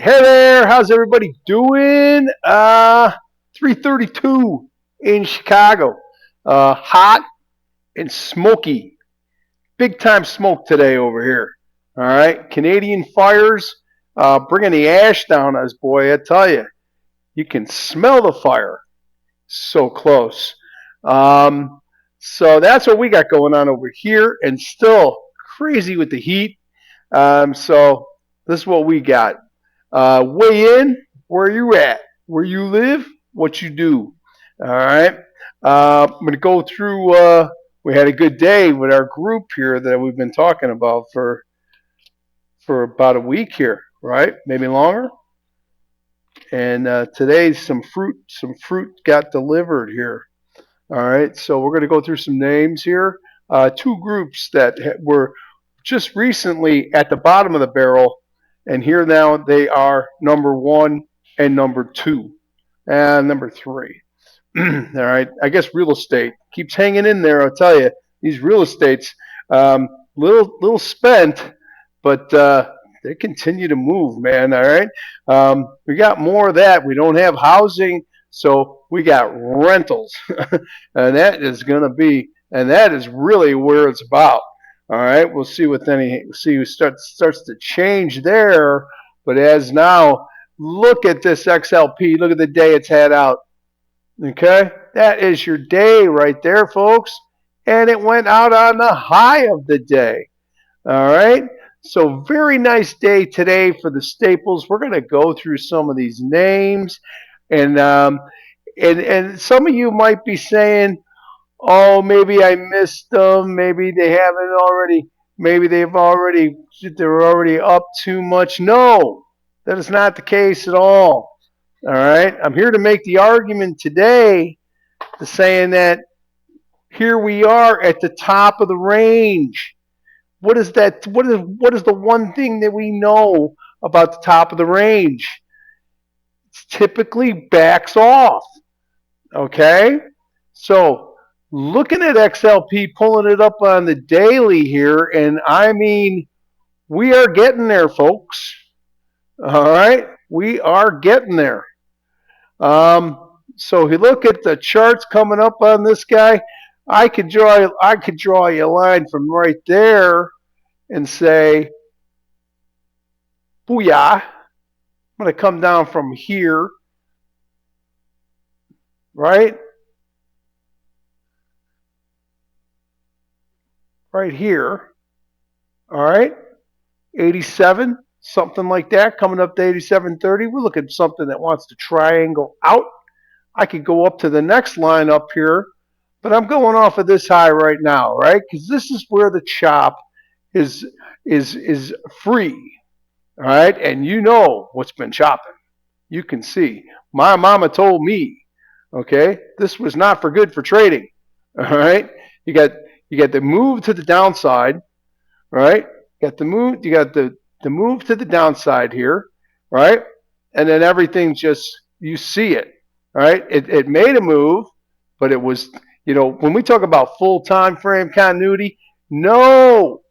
Hey there, how's everybody doing? 3:32 in Chicago. Hot and smoky. Big time smoke today over here. All right, Canadian fires bringing the ash down us, boy. I tell you, you can smell the fire. So close. Um, so that's what we got going on over here, and still crazy with the heat. So this is what we got. Weigh in where you at, where you live, what you do. All right. I'm going to go through. We had a good day with our group here that we've been talking about for about a week here, right? Maybe longer. And today some fruit got delivered here. All right. So we're going to go through some names here. Two groups that were just recently at the bottom of the barrel, and here now they are number one and number two and number three. All right, I guess real estate keeps hanging in there. I'll tell you, these real estates, little spent, but they continue to move, man. All right, we got more of that. We don't have housing, so we got rentals, and that is going to be, and that is really where it's about. All right, we'll see who starts to change there. But as now, look at this XLP. Look at the day it's had out. Okay, that is your day right there, folks. And it went out on the high of the day. All right. So very nice day today for the staples. We're going to go through some of these names, and some of you might be saying, "Oh, maybe I missed them. Maybe they haven't already. Maybe they're already up too much." No, that is not the case at all. All right, I'm here to make the argument today, to saying that here we are at the top of the range. What is that? What is the one thing that we know about the top of the range? It typically backs off. Okay, so looking at XLP, pulling it up on the daily here, and I mean, we are getting there, folks. All right, we are getting there. So if you look at the charts coming up on this guy, I could draw you a line from right there and say, booyah. I'm going to come down from here, right? Right here. All right. 87, something like that, coming up to 87.30. We're looking at something that wants to triangle out. I could go up to the next line up here, but I'm going off of this high right now, right? Because this is where the chop is free, all right? And you know what's been chopping. You can see. My mama told me, okay, this was not for good for trading, all right? You got the move to the downside, right? You got the move to the downside here, right? And then everything just, you see it, right? It made a move, but it was, when we talk about full time frame continuity, no.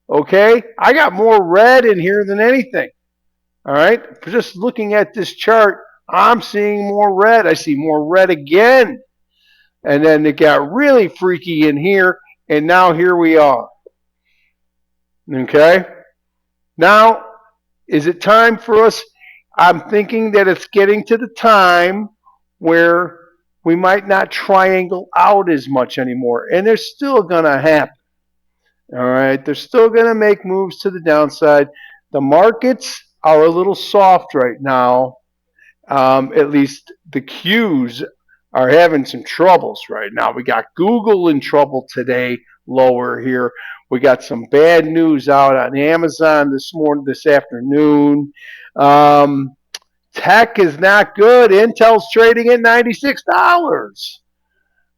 Okay, I got more red in here than anything. All right, just looking at this chart, I'm seeing more red. I see more red again. And then it got really freaky in here, and now here we are. Okay, now is it time for us? I'm thinking that it's getting to the time where we might not triangle out as much anymore, and they're still going to happen. All right, they're still going to make moves to the downside. The markets are a little soft right now. At least the Qs are having some troubles right now. We got Google in trouble today, lower here. We got some bad news out on Amazon this afternoon. Tech is not good. Intel's trading at $96.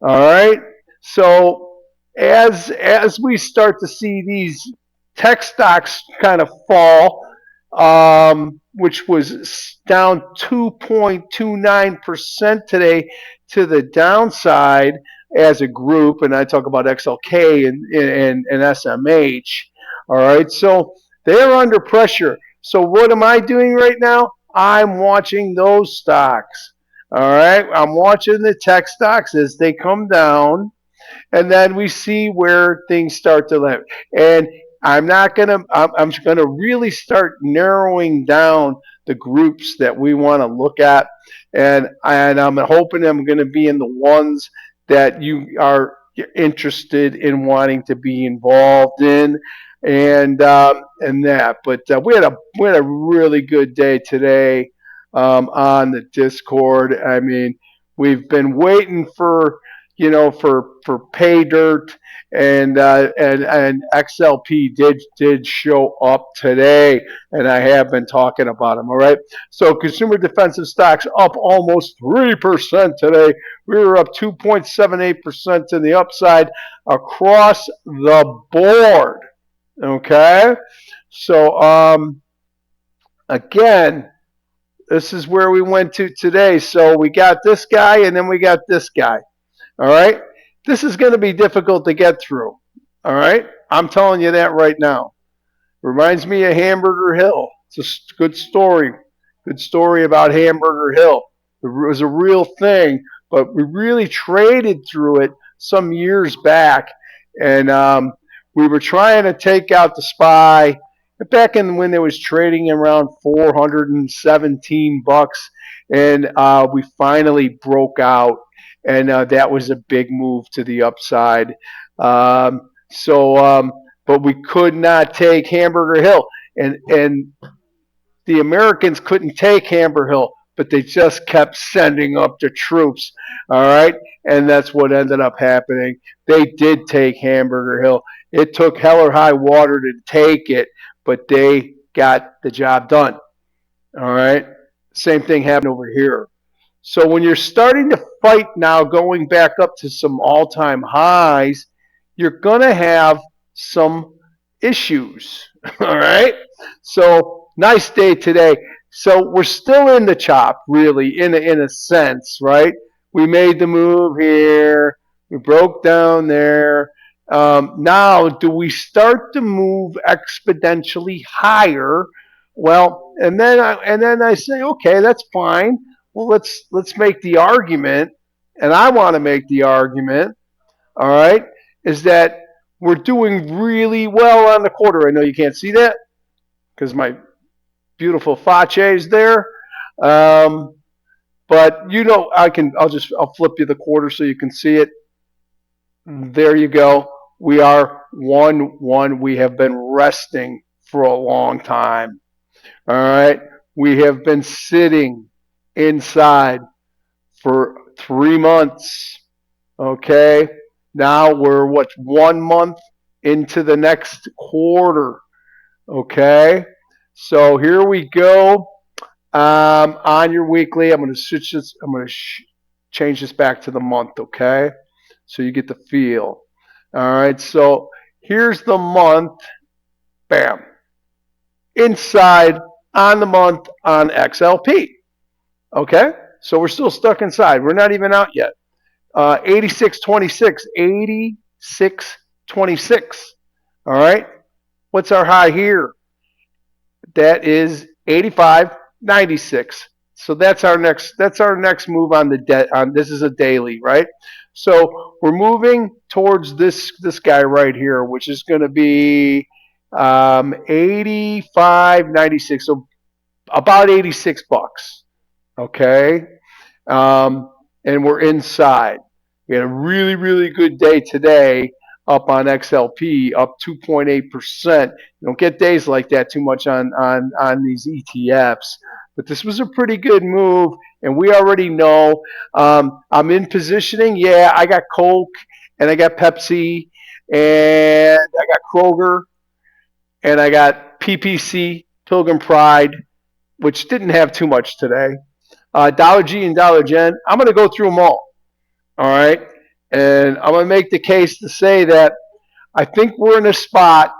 All right, so as we start to see these tech stocks kind of fall, which was down 2.29% today to the downside as a group, and I talk about XLK and SMH. All right, so they're under pressure. So what am I doing right now? I'm watching those stocks. All right, I'm watching the tech stocks as they come down, and then we see where things start to land. And I'm not gonna. I'm gonna really start narrowing down the groups that we want to look at, and I'm hoping I'm going to be in the ones that you are interested in wanting to be involved in, and that. But we had a really good day today on the Discord. I mean, we've been waiting for for pay dirt, and XLP did show up today, and I have been talking about them. All right, so consumer defensive stocks up almost 3% today. We were up 2.78% to the upside across the board. Okay, so again, this is where we went to today. So we got this guy, and then we got this guy. All right? This is going to be difficult to get through. All right? I'm telling you that right now. Reminds me of Hamburger Hill. It's a good story. Good story about Hamburger Hill. It was a real thing, but we really traded through it some years back, and we were trying to take out the SPY back in when it was trading around $417, and we finally broke out, and that was a big move to the upside. But we could not take Hamburger Hill, and the Americans couldn't take Hamburger Hill, but they just kept sending up the troops. All right, and that's what ended up happening. They did take Hamburger Hill. It took hell or high water to take it, but they got the job done. All right, same thing happened over here. So when you're starting to fight now, going back up to some all-time highs, you're going to have some issues. All right? So nice day today. So we're still in the chop, really, in a sense, right? We made the move here. We broke down there. Now, do we start to move exponentially higher? Well, and then I say, okay, that's fine. Well, let's make the argument, and I want to make the argument. All right, is that we're doing really well on the quarter. I know you can't see that because my beautiful Fache is there. But I'll flip you the quarter so you can see it. There you go. We are 1-1. We have been resting for a long time. All right. We have been sitting inside for 3 months. Okay. Now we're 1 month into the next quarter. Okay. So here we go. On your weekly, I'm going to switch this. I'm going to change this back to the month. Okay. So you get the feel. All right. So here's the month. Bam. Inside on the month on XLP. Okay. So we're still stuck inside. We're not even out yet. 86.26. 86.26. All right. What's our high here? That is 85.96. So that's our next move on the debt. This is a daily, right? So we're moving towards this guy right here, which is going to be 85.96. So about $86. Okay. And we're inside. We had a really, really good day today up on XLP, up 2.8%. You don't get days like that too much on these ETFs. But this was a pretty good move, and we already know. I'm in positioning. Yeah, I got Coke, and I got Pepsi, and I got Kroger, and I got PPC, Pilgrim Pride, which didn't have too much today. Dollar G and Dollar Gen. I'm going to go through them all. All right. And I'm going to make the case to say that I think we're in a spot.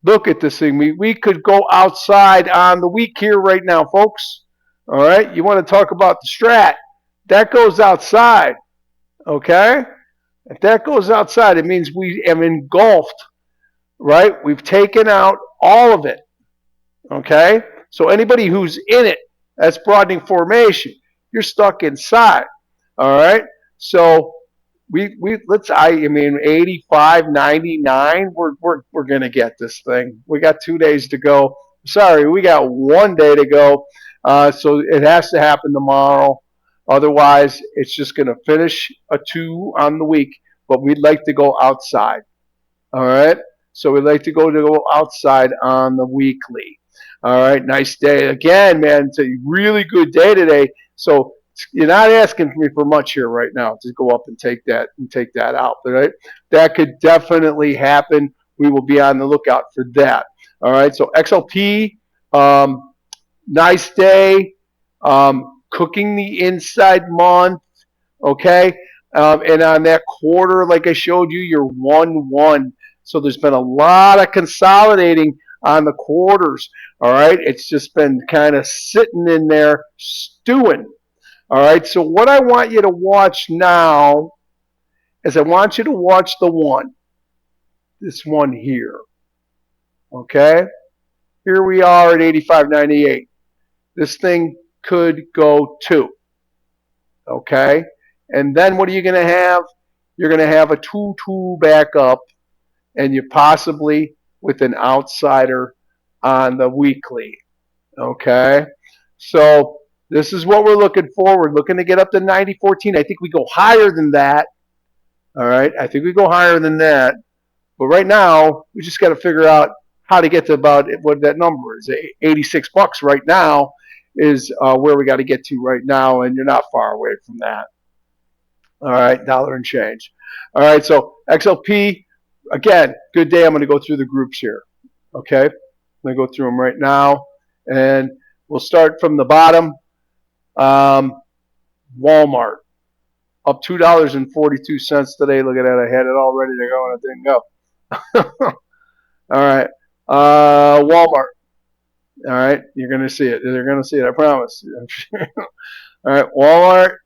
Look at this thing. We could go outside on the week here right now, folks. All right. You want to talk about the strat. That goes outside. Okay. If that goes outside, it means we have engulfed, right? We've taken out all of it. Okay. So anybody who's in it, That's broadening formation. You're stuck inside. All right. So I mean 85, 99. We're gonna get this thing. We got 2 days to go. Sorry, we got 1 day to go. So it has to happen tomorrow. Otherwise, it's just gonna finish a 2 on the week. But we'd like to go outside. All right. So we'd like to go outside on the weekly. All right. Nice day again, man. It's a really good day today. So you're not asking me for much here right now to go up and take that out. All right. That could definitely happen. We will be on the lookout for that. All right. So XLP, nice day. Cooking the inside month. Okay. And on that quarter, like I showed you, you're 1-1. So there's been a lot of consolidating on the quarters. All right. It's just been kind of sitting in there stewing. All right. So what I want you to watch now is I want you to watch the one. This one here. Okay. Here we are at 85.98. This thing could go 2. Okay. And then what are you going to have? You're going to have a 2-2 back up, and you possibly with an outsider on the weekly. Okay. So this is what we're looking for. We're looking to get up to 90.14. I think we go higher than that. All right. I think we go higher than that. But right now, we just got to figure out how to get to about what that number is. $86 right now is where we got to get to right now, and you're not far away from that. All right, dollar and change. All right, so XLP, again, good day. I'm going to go through the groups here. Okay, I'm going to go through them right now, and we'll start from the bottom. Walmart, up $2.42 today. Look at that. I had it all ready to go, and it didn't go. All right, Walmart. All right, you're going to see it. You're going to see it, I promise. All right, Walmart.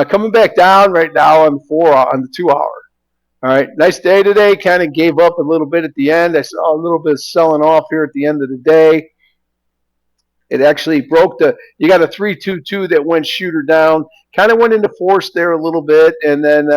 Coming back down right now on the 2 hour. All right, nice day today. Kind of gave up a little bit at the end. I saw a little bit of selling off here at the end of the day. It actually broke you got a 322 that went shooter down. Kind of went into force there a little bit, and then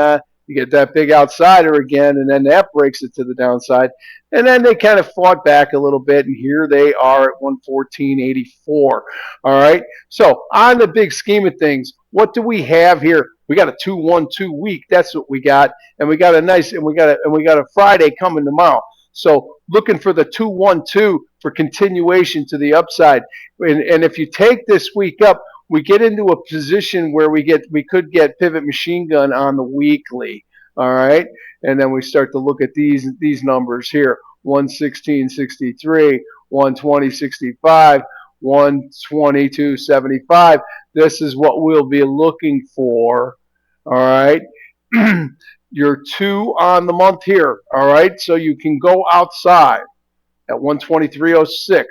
you get that big outsider again, and then that breaks it to the downside. And then they kind of fought back a little bit, and here they are at 114.84. All right. So on the big scheme of things, what do we have here? We got a 2-1-2 week. That's what we got, and we got a Friday coming tomorrow. So looking for the 2-1-2 for continuation to the upside. And if you take this week up, we get into a position where we could get pivot machine gun on the weekly. All right, and then we start to look at these numbers here: 116.63, 120.65, 122.75. This is what we'll be looking for. All right. You're 2 on the month here. All right, so you can go outside at 123.06.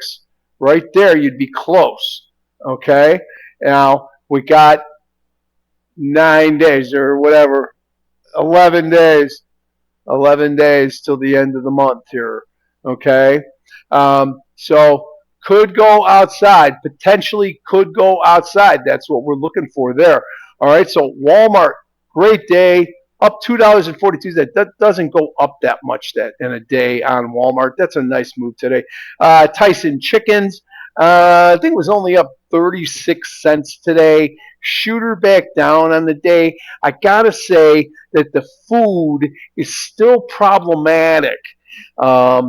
Right there, you'd be close. Okay. Now we got 9 days or whatever, 11 days. 11 days till the end of the month here. Okay. So could go outside. Potentially could go outside. That's what we're looking for there. All right. So Walmart, great day. Up $2.42. That doesn't go up that much that in a day on Walmart. That's a nice move today. Tyson Chickens, I think it was only up 36 cents today. Shooter back down on the day. I gotta say that the food is still problematic. I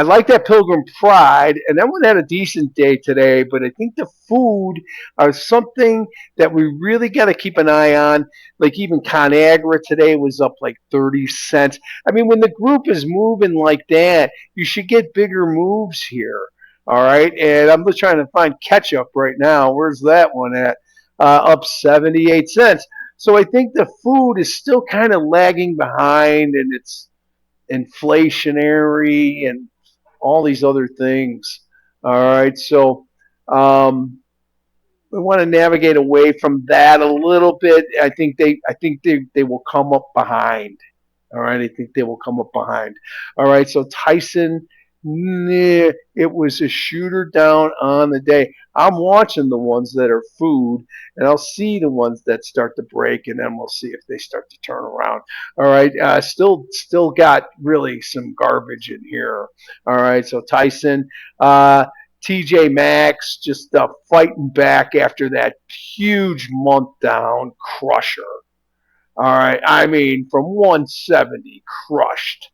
like that Pilgrim Pride, and that one had a decent day today, but I think the food are something that we really got to keep an eye on. Like even ConAgra today was up like 30 cents. I mean, when the group is moving like that, you should get bigger moves here. All right, and I'm just trying to find ketchup right now. Where's that one at? Up 78 cents. So I think the food is still kind of lagging behind, and it's inflationary and all these other things. All right, so we want to navigate away from that a little bit. I think they will come up behind. All right, I think they will come up behind. All right, so Tyson Nah, it was a shooter down on the day. I'm watching the ones that are food, and I'll see the ones that start to break, and then we'll see if they start to turn around. All right, still got really some garbage in here. All right, so Tyson, TJ Maxx just fighting back after that huge month down crusher. All right, I mean from 170 crushed.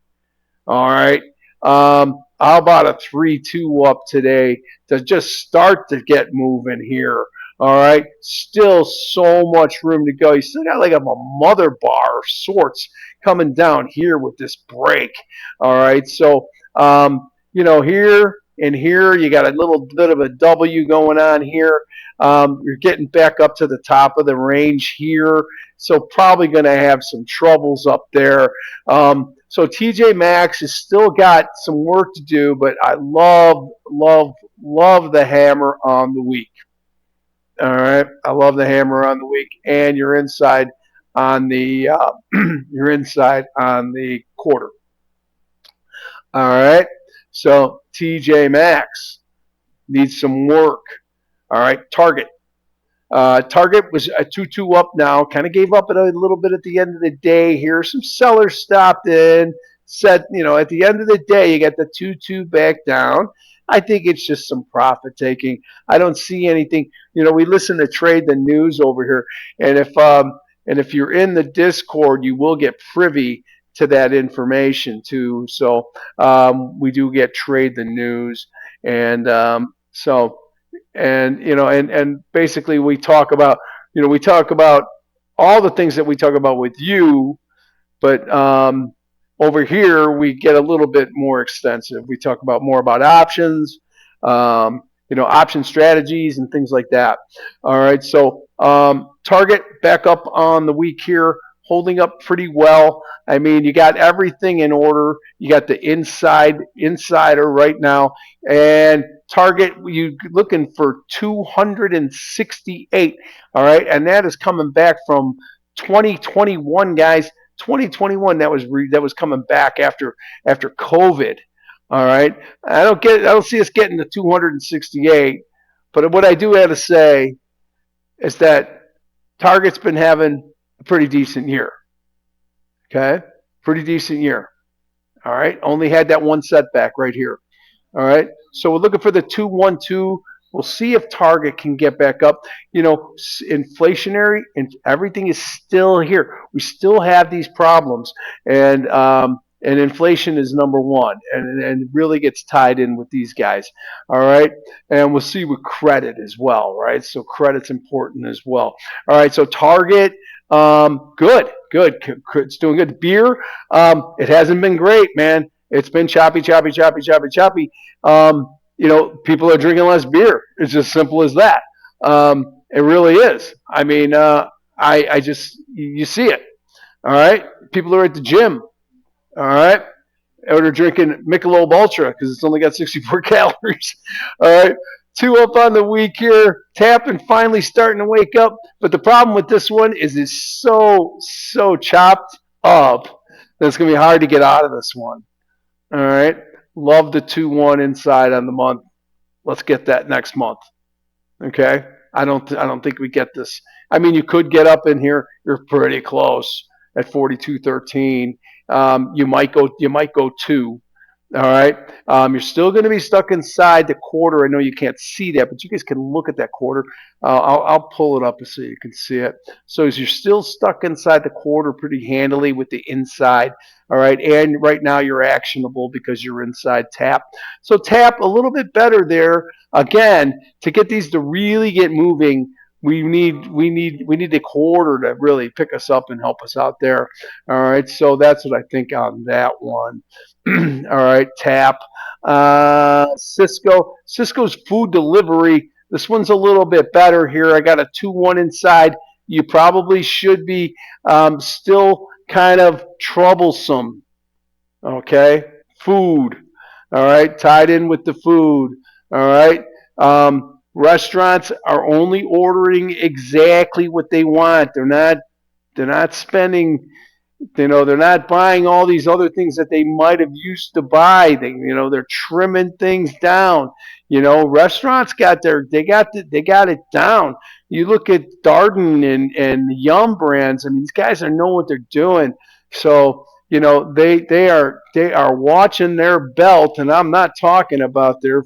All right. How about a 3-2 up today to just start to get moving here? All right. Still so much room to go. You still got like a mother bar of sorts coming down here with this break. All right. So, here and here, you got a little bit of a W going on here. You're getting back up to the top of the range here. So, probably going to have some troubles up there. So TJ Maxx has still got some work to do, but I love the hammer on the week. All right, I love the hammer on the week, and you're inside on the you're inside on the quarter. All right, so TJ Maxx needs some work. All right, Target. Target was a 2-2 up now, kind of gave up a little bit at the end of the day here. Some sellers stopped in, said, at the end of the day, you got the 2-2 back down. I think it's just some profit taking. I don't see anything. We listen to Trade the News over here, and if you're in the Discord, you will get privy to that information too. So we do get Trade the News, and so and basically we talk about all the things that we talk about with you, but over here we get a little bit more extensive. We talk about more about options, option strategies and things like that. All right, so Target back up on the week here, holding up pretty well. I mean, you got everything in order. You got the insider right now, and Target, you looking for 268. All right, and that is coming back from 2021, guys. 2021, that was coming back after COVID. All right, I don't see us getting to 268, but what I do have to say is that Target's been having a pretty decent year. Okay, pretty decent year. All right, only had that one setback right here. All right, so we're looking for the 212. We'll see if Target can get back up. Inflationary and everything is still here. We still have these problems, and inflation is number one, and really gets tied in with these guys. All right, and we'll see with credit as well. Right, so credit's important as well. All right, so Target. Good. It's doing good. Beer, it hasn't been great, man. It's been choppy. People are drinking less beer. It's as simple as that. It really is. I mean, I just you see it. All right, people are at the gym. All right, or they're drinking Michelob Ultra because it's only got 64 calories. All right, 2 up on the week here. Tapping finally starting to wake up, but the problem with this one is it's so chopped up that it's gonna be hard to get out of this one. All right. Love the 2-1 inside on the month. Let's get that next month. Okay. I don't think we get this. I mean, you could get up in here. You're pretty close at 42.13. You might go 2. All right. You're still going to be stuck inside the quarter. I know you can't see that, but you guys can look at that quarter. I'll pull it up so you can see it. So you're still stuck inside the quarter pretty handily with the inside. All right. And right now you're actionable because you're inside tap. So tap a little bit better there. Again, to get these to really get moving, we need the quarter to really pick us up and help us out there. All right. So that's what I think on that one. All right, tap. Cisco's food delivery. This one's a little bit better here. I got a 2-1 inside. You probably should be still kind of troublesome. Okay, food. All right, tied in with the food. All right. Restaurants are only ordering exactly what they want. They're not spending They're not buying all these other things that they might have used to buy. They're trimming things down. Restaurants they got it down. You look at Darden and the Yum brands. I mean, these guys know what they're doing. So they are watching their belt, and I'm not talking about their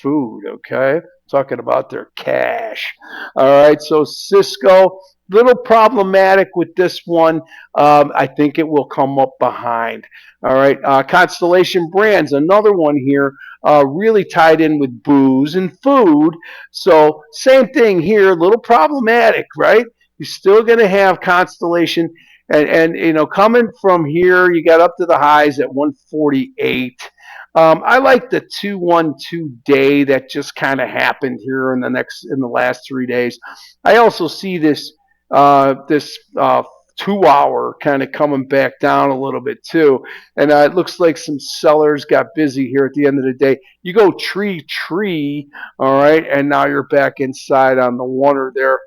food. Okay, I'm talking about their cash. All right, so Cisco, little problematic with this one. I think it will come up behind. All right, Constellation Brands, another one here, really tied in with booze and food. So same thing here, a little problematic, right? You're still going to have Constellation, and coming from here, you got up to the highs at 148. I like the 212 day that just kind of happened here in the last 3 days. I also see this 2 hour kind of coming back down a little bit too, and it looks like some sellers got busy here at the end of the day. You go tree, all right, and now you're back inside on the oneer there.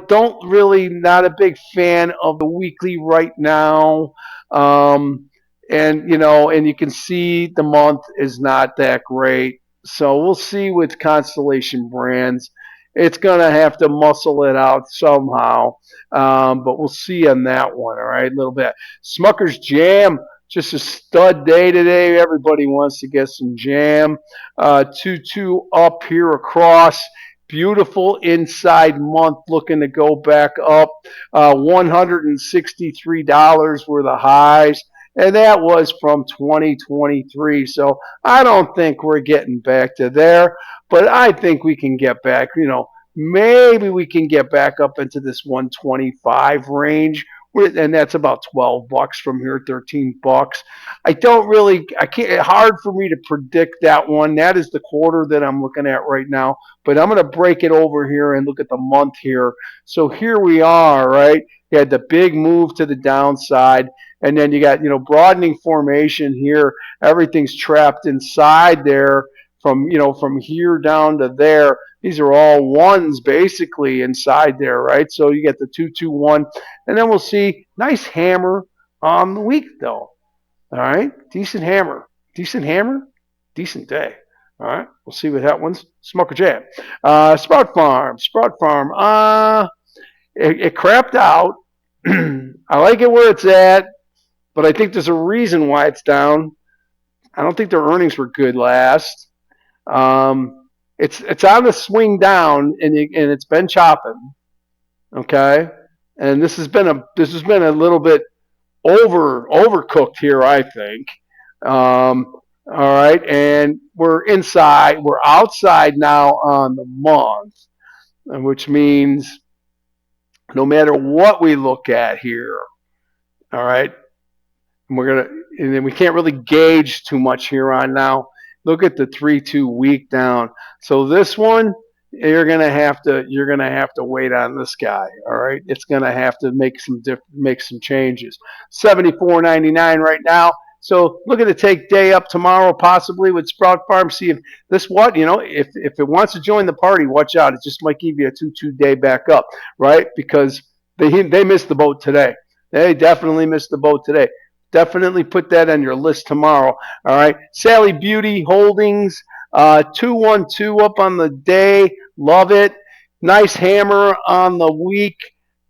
Don't really, not a big fan of the weekly right now. And you can see the month is not that great. So we'll see with Constellation Brands. It's going to have to muscle it out somehow. But we'll see on that one, all right, a little bit. Smucker's Jam, just a stud day today. Everybody wants to get some jam. 2-2 up here across. Beautiful inside month, looking to go back up. $163 were the highs, and that was from 2023. So I don't think we're getting back to there, but I think we can get back. Maybe we can get back up into this 125 range, and that's about $12 from here, $13. I can't. Hard for me to predict that one. That is the quarter that I'm looking at right now. But I'm going to break it over here and look at the month here. So here we are, right? You had the big move to the downside, and then you got broadening formation here. Everything's trapped inside there from here down to there. These are all ones basically inside there, right? So you get the 221, and then we'll see nice hammer on the week though. All right, decent hammer, decent day. All right, we'll see what happens. Smoker Jam, Sprout Farm. It crapped out. I like it where it's at, but I think there's a reason why it's down. I don't think their earnings were good last. It's on the swing down, and it's been chopping. Okay, and this has been a little bit overcooked here, I think. All right, and we're outside now on the month, which means no matter what we look at here, all right, and then we can't really gauge too much here on now. Look at the 3-2 week down. So this one, you're gonna have to wait on this guy. All right, it's gonna have to make some changes. 74.99 right now. So looking to take day up tomorrow, possibly with Sprout Farm. See if if it wants to join the party, watch out. It just might give you a 2-2 day back up, right? Because they missed the boat today. They definitely missed the boat today. Definitely put that on your list tomorrow. All right, Sally Beauty Holdings, 212 up on the day. Love it. Nice hammer on the week.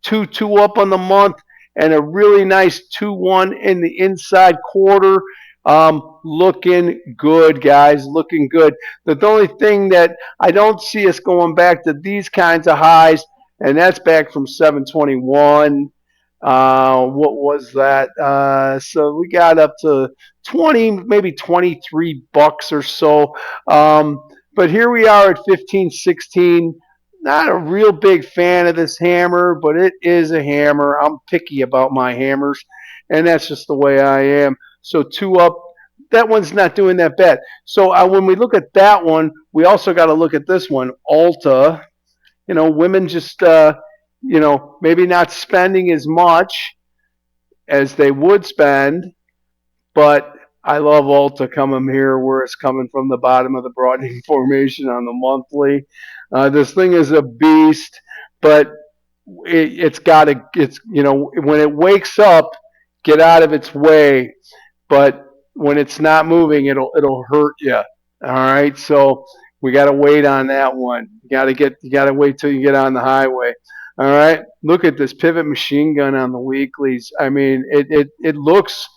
2-2 up on the month, and a really nice 2-1 in the inside quarter. Looking good, guys. Looking good. The only thing that I don't see us going back to these kinds of highs, and that's back from 721. What was that? So we got up to 20, maybe $23 or so. But here we are at 15, 16. Not a real big fan of this hammer, but it is a hammer. I'm picky about my hammers, and that's just the way I am. So 2 up. That one's not doing that bad. So when we look at that one, we also got to look at this one, Ulta. Women just maybe not spending as much as they would spend, but I love Ulta coming here where it's coming from the bottom of the broadening formation on the monthly. This thing is a beast, but it's got to, it's, when it wakes up, get out of its way. But when it's not moving, it'll hurt you. All right, so we got to wait on that one. You got to wait till you get on the highway. All right, look at this pivot machine gun on the weeklies. I mean, it looks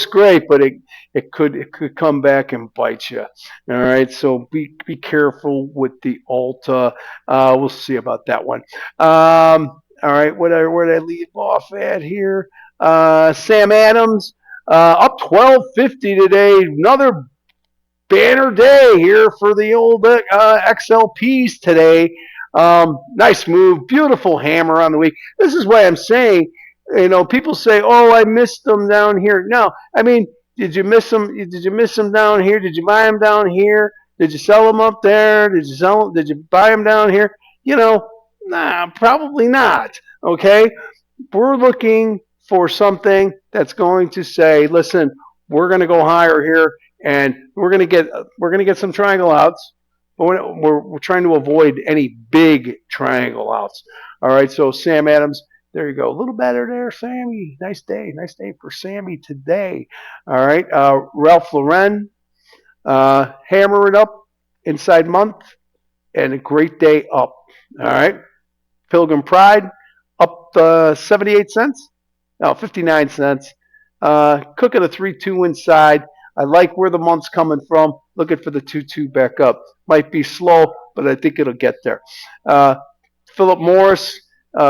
great, but it could come back and bite you. All right, so be careful with the Alta. We'll see about that one. All right, where did I leave off at here? Sam Adams up 1250 today. Another banner day here for the old XLPs today. Nice move, beautiful hammer on the week. This is why I'm saying, people say, "Oh, I missed them down here." No, I mean, did you miss them? Did you miss them down here? Did you buy them down here? Did you sell them up there? Did you sell them? Did you buy them down here? Nah, probably not. Okay, we're looking for something that's going to say, listen, we're going to go higher here, and we're going to get some triangle outs, but we're trying to avoid any big triangle outs. All right, so Sam Adams, there you go, a little better there, Sammy. Nice day for Sammy today. All right, Ralph Lauren, hammer it up inside month, and a great day up. All right, Pilgrim Pride up 78 cents. No, 59 cents. Cooking a 3-2 inside. I like where the month's coming from. Looking for the 2-2 back up. Might be slow, but I think it'll get there. Philip Morris,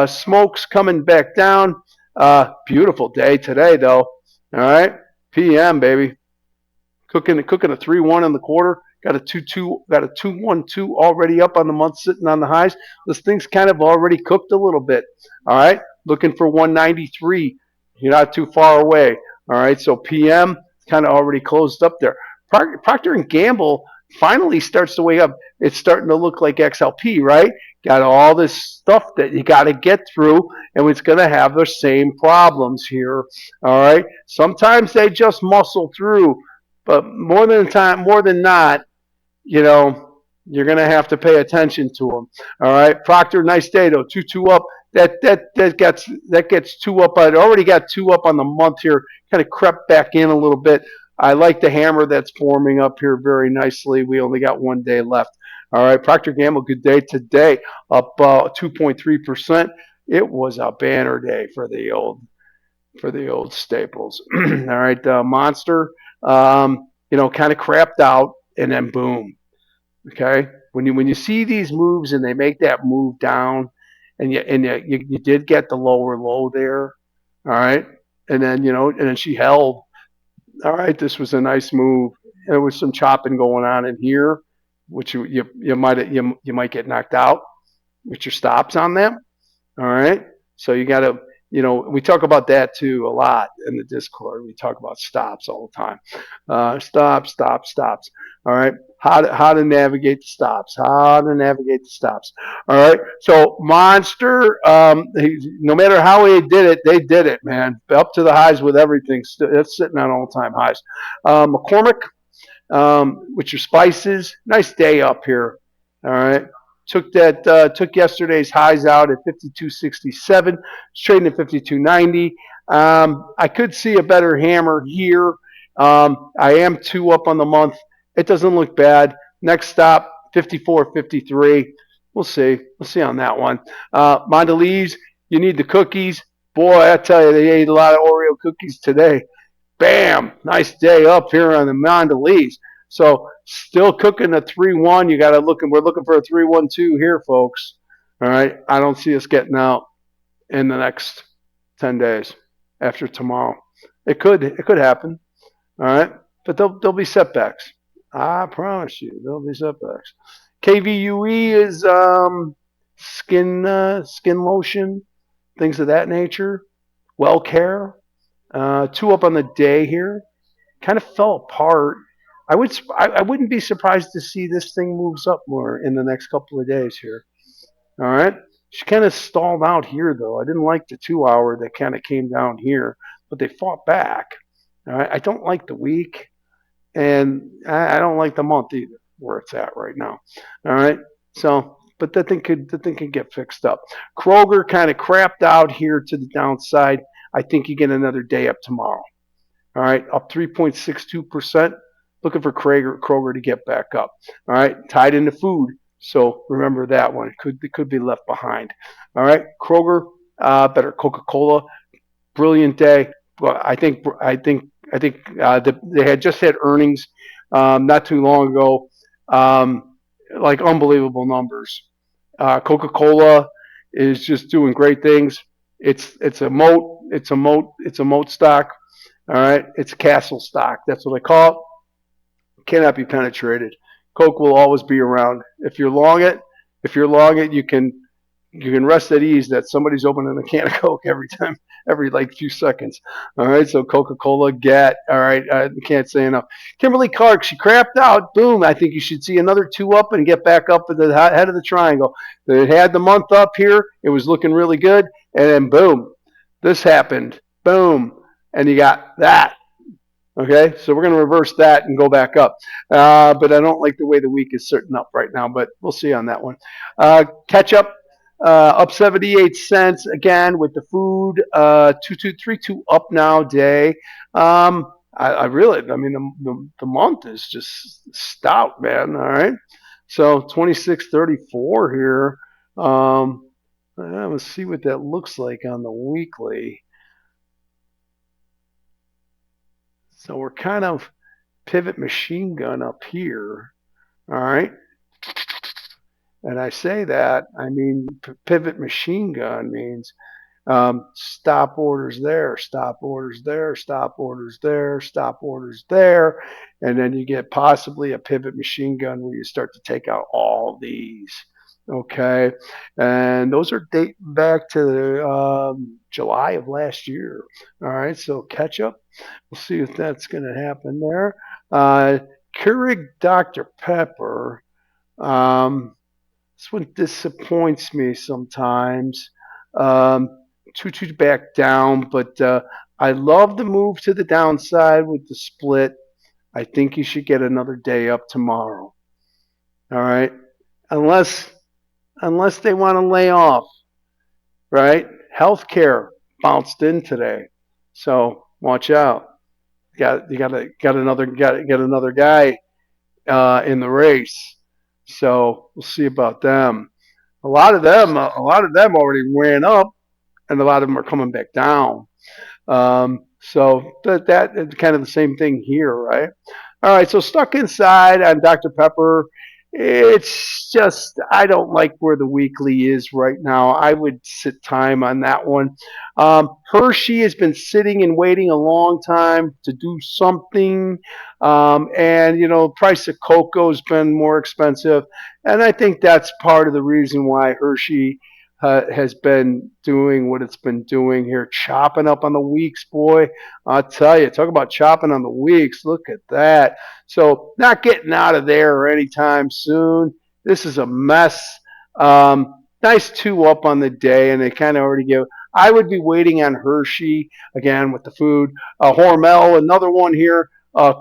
smokes coming back down. Beautiful day today, though. All right, PM, baby. Cooking a 3-1 in the quarter. Got a 2-2, got a 2-1-2 already up on the month, sitting on the highs. This thing's kind of already cooked a little bit. All right, looking for 193. You're not too far away. All right, so PM kind of already closed up there. Procter and Gamble finally starts to wake up. It's starting to look like XLP, right? Got all this stuff that you got to get through, and it's going to have the same problems here. All right, sometimes they just muscle through, but more than not, you're going to have to pay attention to them. All right, Procter, nice day though, 2-2 up. That gets 2 up. I'd already got 2 up on the month here. Kind of crept back in a little bit. I like the hammer that's forming up here very nicely. We only got 1 day left. All right, Procter Gamble, good day today, up 2.3%. It was a banner day for the old staples. All right, Monster, kind of crapped out, and then boom. Okay, when you see these moves and they make that move down, and you did get the lower low there. All right, and then she held. All right, this was a nice move. There was some chopping going on in here, which you might get knocked out with your stops on them. All right, so you got to, we talk about that too a lot in the Discord. We talk about stops all the time. Stops. All right, how to navigate the stops. How to navigate the stops. All right, so Monster, no matter how they did it, man. Up to the highs with everything. It's sitting on all-time highs. McCormick, with your spices, nice day up here. All right. Took yesterday's highs out at 52.67. It's trading at 52.90. I could see a better hammer here. I am 2 up on the month. It doesn't look bad. Next stop, 54.53. We'll see. We'll see on that one. Mondelez, you need the cookies. Boy, I tell you, they ate a lot of Oreo cookies today. Bam! Nice day up here on the Mondelez. So still cooking a 3-1. You got to look, and we're looking for a 3-1-2 here, folks. All right. I don't see us getting out in the next 10 days after tomorrow. It could happen. All right, but there'll be setbacks. I promise you, there'll be setbacks. KVUE is skin lotion, things of that nature. Well Care, 2 up on the day here. Kind of fell apart. I wouldn't be surprised to see this thing moves up more in the next couple of days here. All right. She kind of stalled out here, though. I didn't like the 2-hour that kind of came down here, but they fought back. All right. I don't like the week, and I don't like the month either, where it's at right now. All right. So but that thing could get fixed up. Kroger kind of crapped out here to the downside. I think you get another day up tomorrow. All right, up 3.62%. Looking for Kroger to get back up. All right, tied into food. So remember that one. It could be left behind. All right, Kroger, better Coca-Cola. Brilliant day. Well, I think they had just had earnings not too long ago. Like unbelievable numbers. Coca-Cola is just doing great things. It's a moat. It's a moat. It's a moat stock. All right. It's castle stock. That's what I call it. Cannot be penetrated. Coke will always be around. If you're long it, you can rest at ease that somebody's opening a can of Coke every time, every like few seconds. All right, so Coca-Cola, get all right. I can't say enough. Kimberly Clark, she crapped out. Boom. I think you should see another two up and get back up at the head of the triangle. It had the month up here. It was looking really good, and then boom, this happened. Boom, and you got that. Okay, so we're going to reverse that and go back up. But I don't like the way the week is setting up right now, but we'll see on that one. Catch up, up 78 cents again with the food, 2232 up now day. I mean, the month is just stout, man. All right, so 2634 here. Let's see what that looks like on the weekly. So we're kind of pivot machine gun up here. All right. And I say that, I mean, pivot machine gun means stop orders there, stop orders there, stop orders there, stop orders there. And then you get possibly a pivot machine gun where you start to take out all these. Okay. And those are dating back to July of last year. All right. So catch up. We'll see if that's going to happen there. Keurig Dr. Pepper. This one disappoints me sometimes. Two back down, but I love the move to the downside with the split. I think you should get another day up tomorrow. All right, unless they want to lay off, right? Healthcare bounced in today, so watch out. Got another guy in the race. So we'll see about them. A lot of them already ran up, and a lot of them are coming back down. So that is kind of the same thing here, right? All right, so stuck inside on Dr. Pepper. It's just I don't like where the weekly is right now. I would sit time on that one. Hershey has been sitting and waiting a long time to do something, and price of cocoa has been more expensive, and I think that's part of the reason why Hershey has been doing what it's been doing here, chopping up on the weeks, boy. I'll tell you, talk about chopping on the weeks. Look at that. So not getting out of there anytime soon. This is a mess. Nice two up on the day, and they kind of already give. I would be waiting on Hershey again with the food. Hormel, another one here,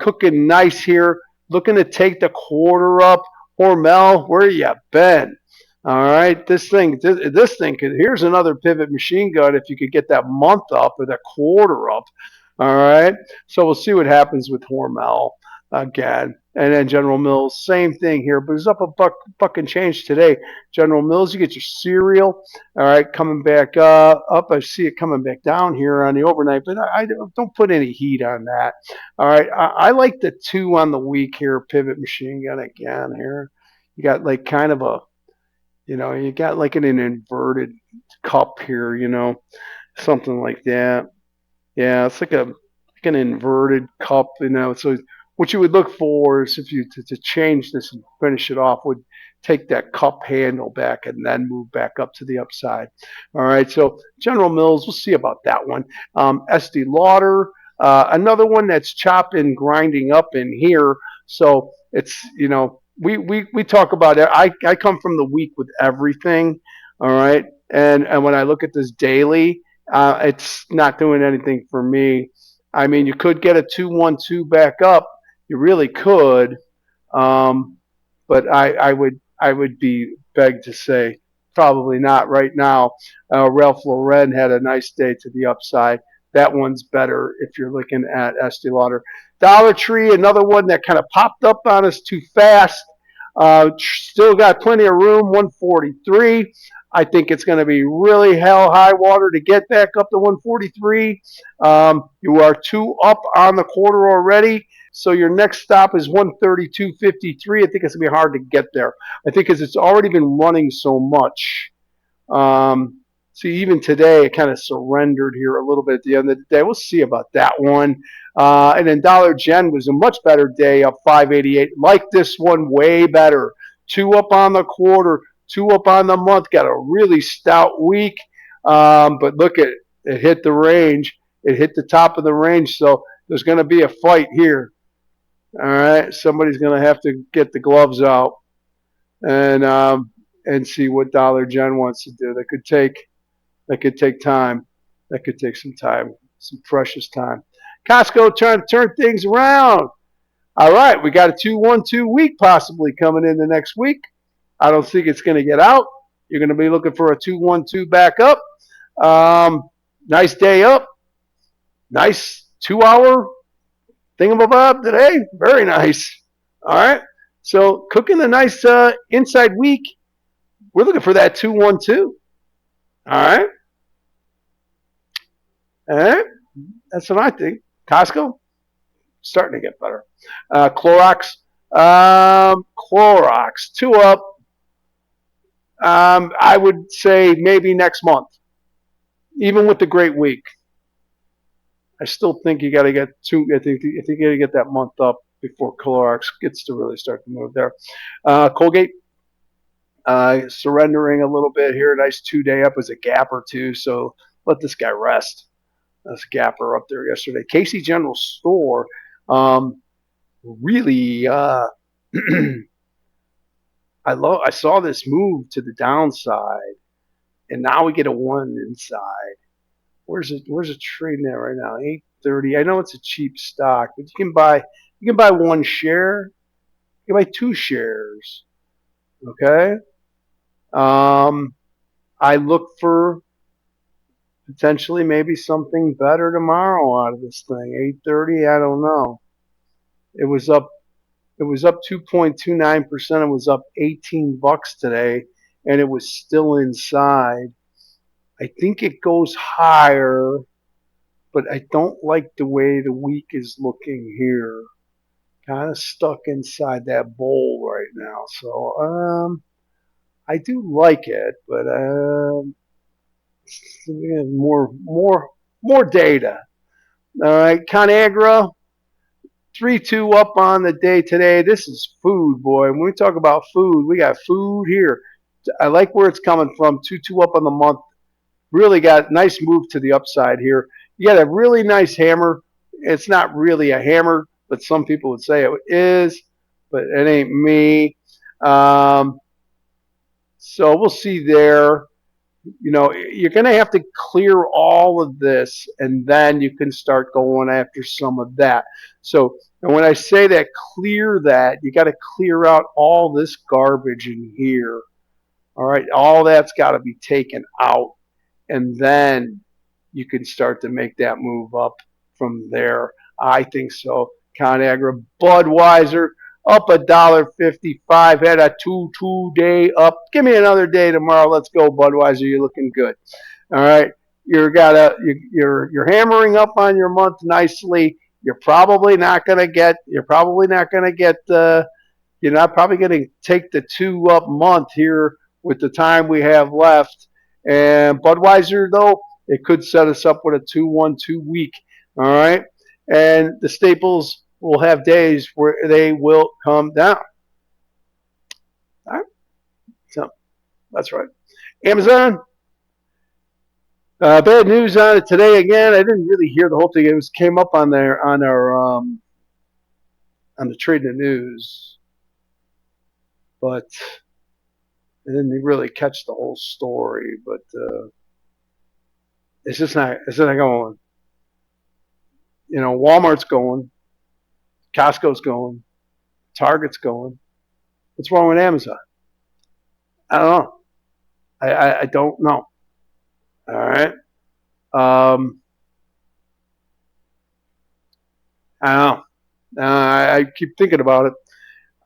cooking nice here, looking to take the quarter up. Hormel, where you been? All right, this thing could. Here's another pivot machine gun if you could get that month up or that quarter up. All right, so we'll see what happens with Hormel again, and then General Mills, same thing here, but it's up a buck and change today. General Mills, you get your cereal. All right, coming back up. I see it coming back down here on the overnight, but I don't put any heat on that. All right, I like the two on the week here. Pivot machine gun again here. You got like kind of a you got like an inverted cup here, something like that. Yeah, it's like an inverted cup, So what you would look for is if you to change this and finish it off would take that cup handle back and then move back up to the upside. All right, so General Mills, we'll see about that one. Estee Lauder, another one that's chopping, grinding up in here. So it's we talk about it. I come from the week with everything, all right. And when I look at this daily, it's not doing anything for me. I mean, you could get a 2-1-2 back up. You really could, but I I would be begged to say probably not right now. Ralph Lauren had a nice day to the upside. That one's better if you're looking at Estee Lauder. Dollar Tree, another one that kind of popped up on us too fast. Still got plenty of room, 143. I think it's going to be really hell high water to get back up to 143. You are 2 up on the quarter already. So your next stop is 132.53. I think it's going to be hard to get there. I think because it's already been running so much. See, even today, it kind of surrendered here a little bit at the end of the day. We'll see about that one. And then Dollar Gen was a much better day, up 588. Like this one, way better. 2 up on the quarter, 2 up on the month. Got a really stout week. But look at it. It hit the range. It hit the top of the range. So there's going to be a fight here. All right. Somebody's going to have to get the gloves out and see what Dollar Gen wants to do. That could take time. That could take some time, some precious time. Costco trying to turn things around. All right, we got a 2-1-2 week possibly coming in the next week. I don't think it's going to get out. You're going to be looking for a 2-1-2 back up. Nice day up. Nice 2-hour thingamabob today. Very nice. All right. So cooking a nice inside week. We're looking for that 2-1-2. All right. All right. That's what I think. Costco, starting to get better. Clorox. Clorox, 2 up. I would say maybe next month. Even with the great week. I still think you got to get 2. I think you got to get that month up before Clorox gets to really start to move there. Colgate. Surrendering a little bit here. Nice 2-day up as a gap or two. So let this guy rest. That's a gapper up there yesterday. Casey General Store, really, I saw this move to the downside, and now we get a 1 inside. Where's it trading at right now? 830. I know it's a cheap stock, but you can buy 1 share. You can buy 2 shares. Okay. I look for potentially maybe something better tomorrow out of this thing. 830, I don't know. It was up 2.29%. It was up $18 today, and it was still inside. I think it goes higher, but I don't like the way the week is looking here. Kind of stuck inside that bowl right now. So I do like it, but more data. All right, ConAgra, 3-2 up on the day today. This is food, boy. When we talk about food, we got food here. I like where it's coming from. 2-2 up on the month. Really got nice move to the upside here. You got a really nice hammer. It's not really a hammer, but some people would say it is, but it ain't me. So we'll see there. You know, you're going to have to clear all of this, and then you can start going after some of that. So, and when I say that, clear that, you got to clear out all this garbage in here. All right, all that's got to be taken out, and then you can start to make that move up from there. I think so. ConAgra, Budweiser, up $1.55, had a 2-day up. Give me another day tomorrow. Let's go, Budweiser. You're looking good. All right, you're hammering up on your month nicely. You're probably not going to get. You're not probably going to take the 2 up month here with the time we have left. And Budweiser, though, it could set us up with a 2-1-2 week. All right, and the staples will have days where they will come down. All right, so that's right. Amazon, bad news on it today again. I didn't really hear the whole thing. It came up on the Trade the News, but I didn't really catch the whole story. But it's just not going. You know, Walmart's going, Costco's going, Target's going. What's wrong with Amazon? I don't know. I don't know. All right. I don't know. I keep thinking about it.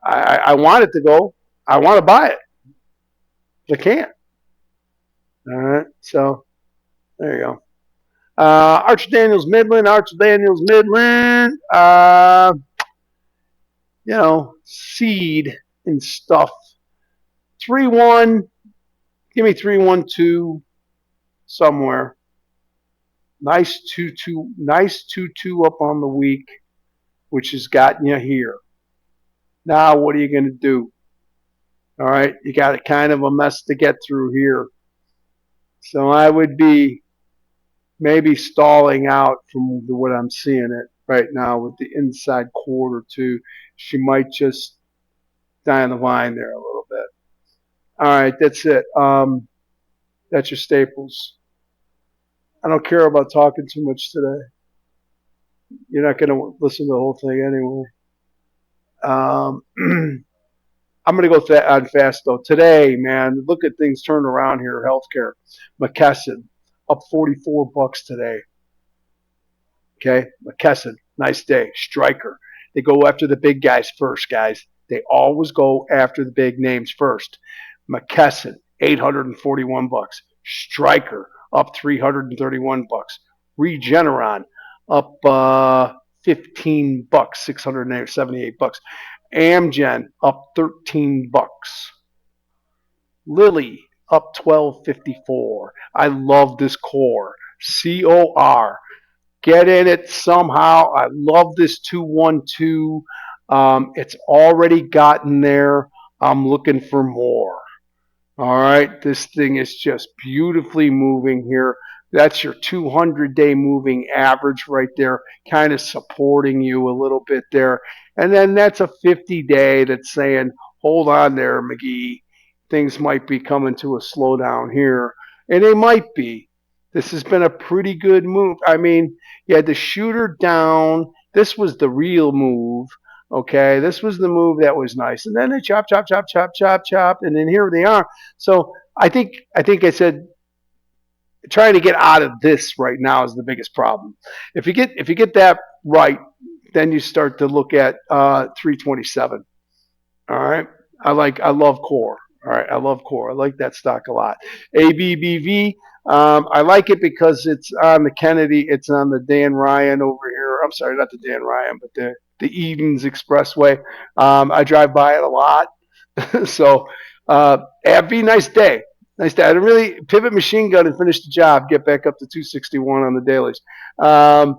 I want it to go. I want to buy it. But I can't. All right. So there you go. Archer Daniels Midland. Archer Daniels Midland. Seed and stuff. 3-1. Give me 3-1-2 somewhere. Nice 2-2. Nice 2-2 up on the week, which has gotten you here. Now, what are you going to do? All right, you got kind of a mess to get through here. So I would be maybe stalling out from what I'm seeing it right now with the inside quarter too. She might just die on the vine there a little bit. All right, that's it. That's your staples. I don't care about talking too much today. You're not going to listen to the whole thing anyway. I'm going to go on fast though. Today, man, look at things turned around here. Healthcare, McKesson up $44 today. Okay, McKesson, nice day. Stryker, they go after the big guys first, guys. They always go after the big names first. McKesson, $841. Stryker, up $331. Regeneron, up $15, $678. Amgen, up $13. Lilly, up $12.54. I love this core. COR. Get in it somehow. I love this 2-1-2. It's already gotten there. I'm looking for more. All right. This thing is just beautifully moving here. That's your 200-day moving average right there, kind of supporting you a little bit there. And then that's a 50-day that's saying, hold on there, McGee. Things might be coming to a slowdown here. And they might be. This has been a pretty good move. I mean, you had the shooter down. This was the real move. Okay, this was the move that was nice. And then they chop, chop, chop, chop, chop, chop, and then here they are. So I think I said trying to get out of this right now is the biggest problem. If you get that right, then you start to look at 327. All right, I love core. All right, I love core. I like that stock a lot. ABBV. I like it because it's on the Kennedy. It's on the Dan Ryan over here. I'm sorry, not the Dan Ryan, but the Edens Expressway. I drive by it a lot. So, AbbVie, nice day. Nice day. I really pivot machine gun and finish the job. Get back up to 261 on the dailies. And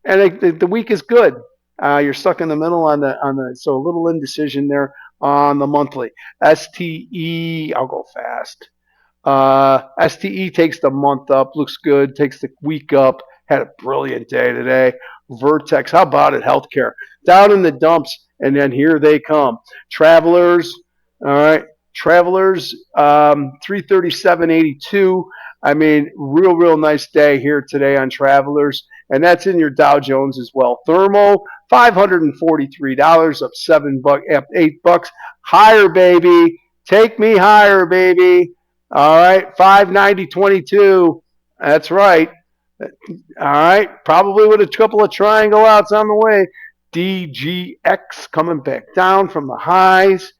the week is good. You're stuck in the middle on the so a little indecision there on the monthly. STE, I'll go fast. STE takes the month up, looks good, takes the week up, had a brilliant day today. Vertex, how about it? Healthcare, down in the dumps, and then here they come. Travelers, all right. Travelers, 337.82. I mean, real nice day here today on Travelers, and that's in your Dow Jones as well. Thermo, $543, up up $8. Higher, baby. Take me higher, baby. All right, 590.22. That's right. All right, probably with a couple of triangle outs on the way. DGX coming back down from the highs.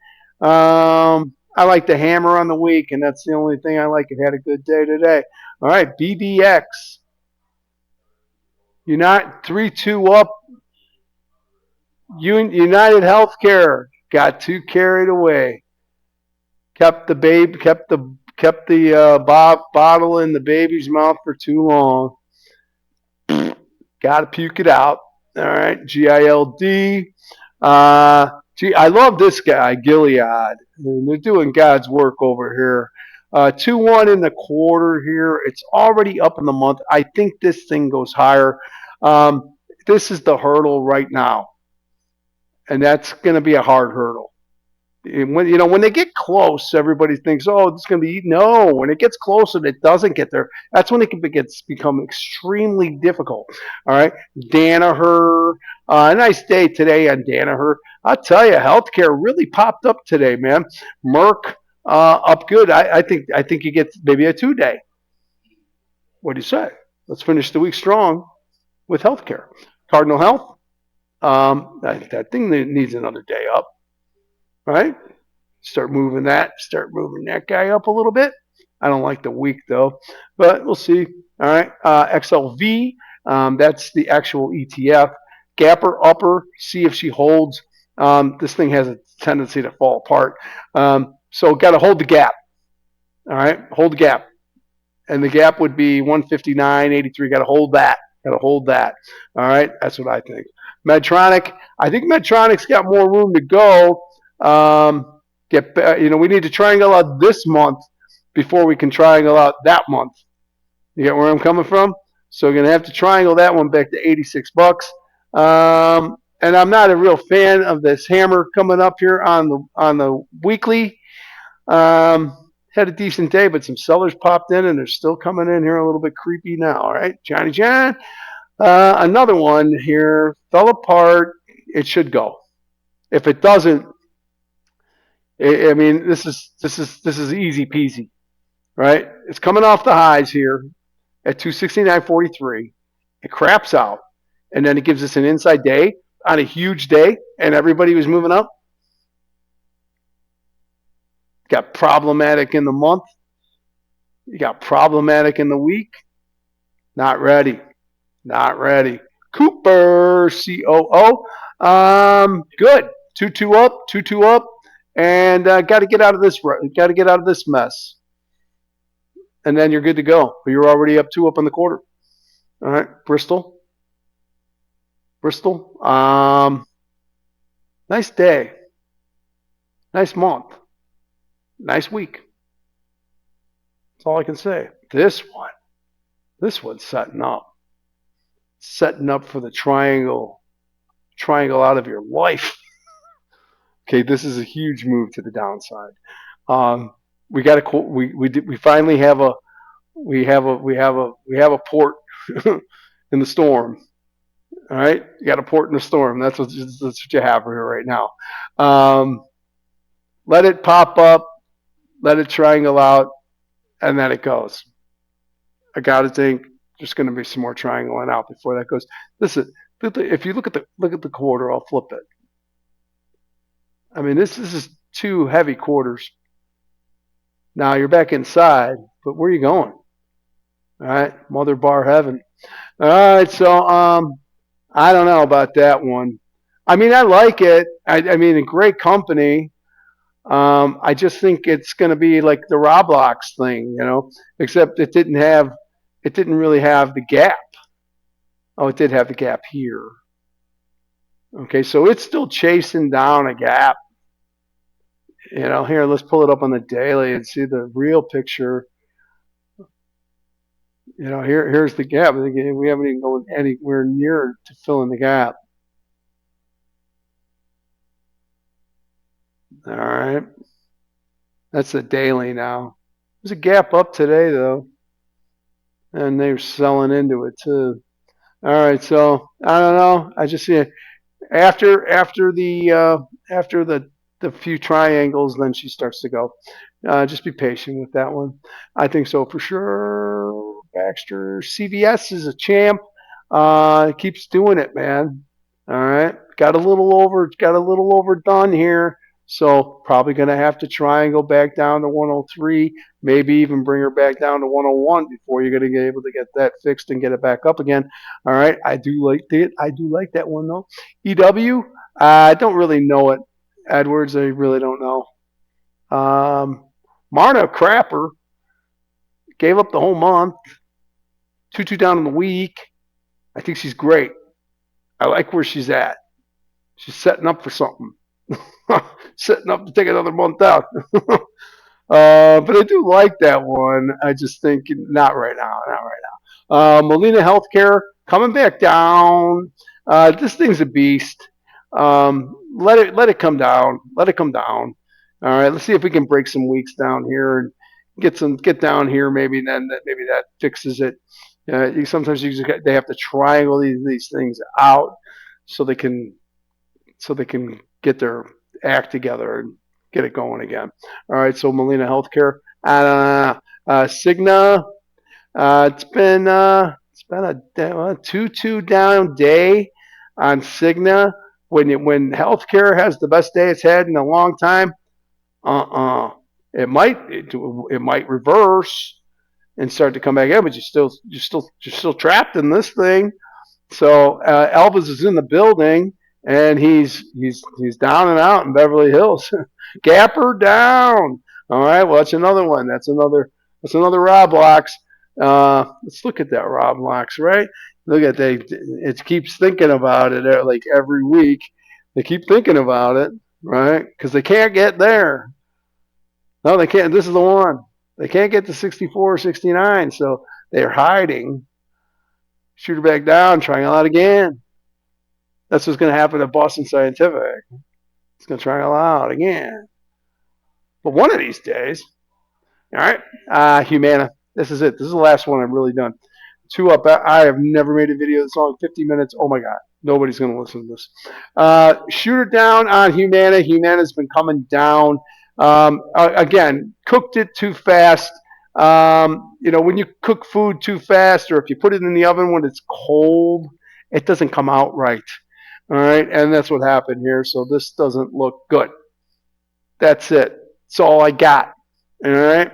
I like the hammer on the week, and that's the only thing I like. It had a good day today. All right, BDX. You're not 3-2 up. United Healthcare got too carried away. Kept the bottle in the baby's mouth for too long. Got to puke it out. All right, GILD. I love this guy, Gilead. They're doing God's work over here. 2-1 in the quarter here. It's already up in the month. I think this thing goes higher. This is the hurdle right now, and that's going to be a hard hurdle. When they get close, everybody thinks, oh, it's going to be. No, when it gets close and it doesn't get there, that's when it become extremely difficult. All right, Danaher, a nice day today on Danaher. I'll tell you, healthcare really popped up today, man. Merck, up good. I think you get maybe a 2 day. What do you say? Let's finish the week strong with healthcare. Cardinal Health. That thing needs another day up, right? Start moving that. Start moving that guy up a little bit. I don't like the week though, but we'll see. All right. XLV. That's the actual ETF. Gapper upper. See if she holds. This thing has a tendency to fall apart. So got to hold the gap. All right. Hold the gap. And the gap would be 159.83. Got to hold that. Got to hold that. All right. That's what I think. Medtronic. I think Medtronic's got more room to go. We need to triangle out this month before we can triangle out that month. You get where I'm coming from? So we're going to have to triangle that one back to 86 bucks. And I'm not a real fan of this hammer coming up here on the weekly. Had a decent day, but some sellers popped in, and they're still coming in here a little bit creepy now. All right, Johnny John. Another one here fell apart. It should go. If it doesn't, I mean, this is easy peasy, right? It's coming off the highs here at 269.43. It craps out, and then it gives us an inside day on a huge day, and everybody was moving up. Got problematic in the month. You got problematic in the week. Not ready. Not ready. Cooper, COO. Good. 2-2 up, 2-2 up, and got to get out of this. Got to get out of this mess, and then you're good to go. But you're already up 2 up in the quarter. All right, Bristol. Nice day. Nice month. Nice week. That's all I can say. This one's setting up. Setting up for the triangle out of your life. Okay, this is a huge move to the downside. We got a we finally have a port in the storm. All right, you got a port in the storm. That's what you have here right now. Let it pop up, let it triangle out, and then it goes. I gotta think there's going to be some more triangling out before that goes. Listen, if you look at the quarter, I'll flip it. I mean, this is 2 heavy quarters. Now you're back inside, but where are you going? All right, mother bar heaven. All right, so I don't know about that one. I mean, I like it. I mean, a great company. I just think it's going to be like the Roblox thing, except it didn't really have the gap. Oh, it did have the gap here. Okay, so it's still chasing down a gap. Here, let's pull it up on the daily and see the real picture. Here's the gap. We haven't even gone anywhere near to filling the gap. All right. That's the daily now. There's a gap up today, though. And they're selling into it, too. All right, so I don't know. I just see it. After the few triangles, then she starts to go. Just be patient with that one. I think so for sure. Baxter, CVS is a champ. Keeps doing it, man. All right, got a little overdone here. So probably going to have to try and go back down to 103, maybe even bring her back down to 101 before you're going to get able to get that fixed and get it back up again. All right, I do like that one though. EW, I don't really know it. Edwards, I really don't know. Marna Crapper gave up the whole month. 2-2 down in the week. I think she's great. I like where she's at. She's setting up for something. Setting up to take another month out. But I do like that one. I just think not right now. Molina Healthcare coming back down. This thing's a beast. Let it come down. Let it come down. All right. Let's see if we can break some weeks down here and get down here. Maybe that fixes it. Sometimes they have to triangle these things out so they can get their act together and get it going again. All right, so Molina Healthcare, Cigna. It's been a 2-2 down day on Cigna. When healthcare has the best day it's had in a long time, it might reverse and start to come back in, but you're still trapped in this thing. So Elvis is in the building, and he's down and out in Beverly Hills. Gapper down. All right. Well, that's another one. That's another Rob Locks. Let's look at that Rob Locks. Right. Look at it keeps thinking about it like every week. They keep thinking about it, right? Because they can't get there. No, they can't. This is the one. They can't get to 64 or 69, so they're hiding. Shoot her back down, trying out again. That's what's going to happen at Boston Scientific. It's going to try out again. But one of these days, all right, Humana. This is it. This is the last one I've really done. 2 up. I have never made a video that's long 50 minutes. Oh my God. Nobody's going to listen to this. Shoot her down on Humana. Humana's been coming down. Again, cooked it too fast. When you cook food too fast, or if you put it in the oven when it's cold, it doesn't come out right. All right, and that's what happened here. So this doesn't look good. That's it. That's all I got. All right.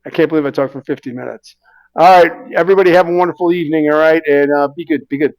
I can't believe I talked for 50 minutes. All right, everybody have a wonderful evening. All right, and be good. Be good.